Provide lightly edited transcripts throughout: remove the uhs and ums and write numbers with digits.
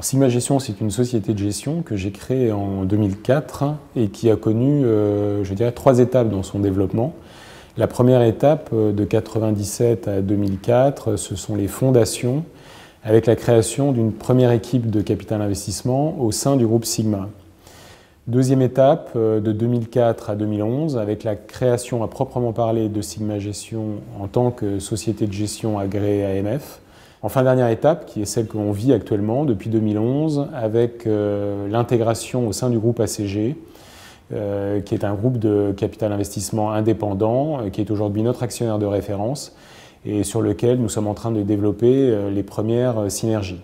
Sigma Gestion, c'est une société de gestion que j'ai créée en 2004 et qui a connu, je dirais, 3 étapes dans son développement. La première étape, de 1997 à 2004, ce sont les fondations, avec la création d'une première équipe de capital investissement au sein du groupe Sigma. Deuxième étape, de 2004 à 2011, avec la création à proprement parler de Sigma Gestion en tant que société de gestion agréée AMF. Enfin, dernière étape, qui est celle que l'on vit actuellement depuis 2011, avec l'intégration au sein du groupe ACG, qui est un groupe de capital investissement indépendant, qui est aujourd'hui notre actionnaire de référence et sur lequel nous sommes en train de développer les premières synergies.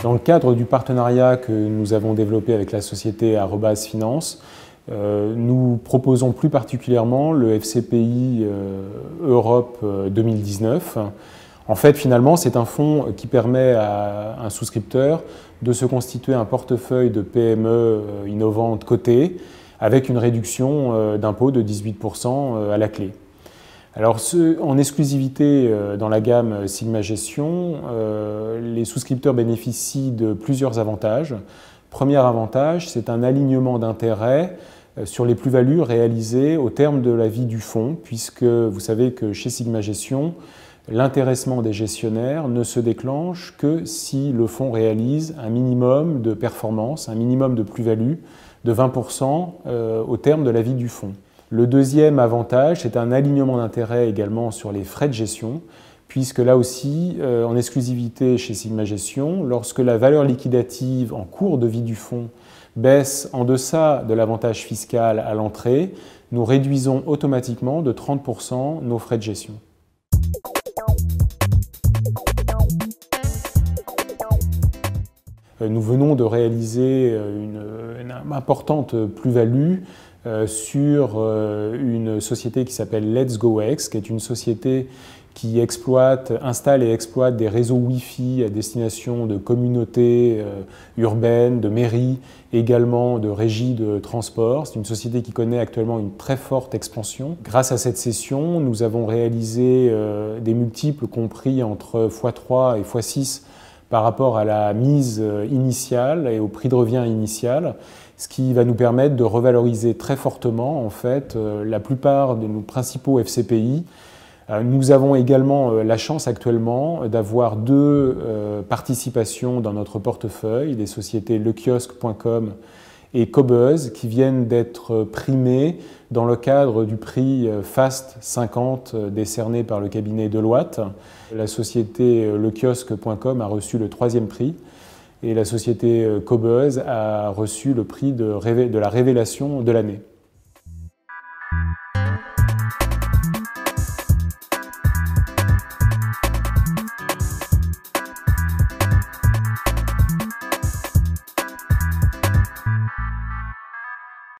Dans le cadre du partenariat que nous avons développé avec la société Arobase Finance, nous proposons plus particulièrement le FCPI Europe 2019. En fait, finalement, c'est un fonds qui permet à un souscripteur de se constituer un portefeuille de PME innovantes cotées avec une réduction d'impôt de 18% à la clé. Alors, en exclusivité dans la gamme Sigma Gestion, les souscripteurs bénéficient de plusieurs avantages. Premier avantage, c'est un alignement d'intérêts sur les plus-values réalisées au terme de la vie du fonds, puisque vous savez que chez Sigma Gestion, l'intéressement des gestionnaires ne se déclenche que si le fonds réalise un minimum de performance, un minimum de plus-value de 20% au terme de la vie du fonds. Le deuxième avantage, c'est un alignement d'intérêts également sur les frais de gestion, puisque là aussi, en exclusivité chez Sigma Gestion, lorsque la valeur liquidative en cours de vie du fonds baisse en deçà de l'avantage fiscal à l'entrée, nous réduisons automatiquement de 30% nos frais de gestion. Nous venons de réaliser une importante plus-value sur une société qui s'appelle Let's Go X, qui est une société qui installe et exploite des réseaux Wi-Fi à destination de communautés urbaines, de mairies, également de régies de transport. C'est une société qui connaît actuellement une très forte expansion. Grâce à cette cession, nous avons réalisé des multiples compris entre x3 et x6 par rapport à la mise initiale et au prix de revient initial, ce qui va nous permettre de revaloriser très fortement en fait la plupart de nos principaux FCPI. Nous avons également la chance actuellement d'avoir 2 participations dans notre portefeuille, les sociétés lekiosque.com et Cobuzz, qui viennent d'être primées dans le cadre du prix Fast 50 décerné par le cabinet Deloitte. La société lekiosque.com a reçu le 3e prix et la société Cobuzz a reçu le prix de la révélation de l'année.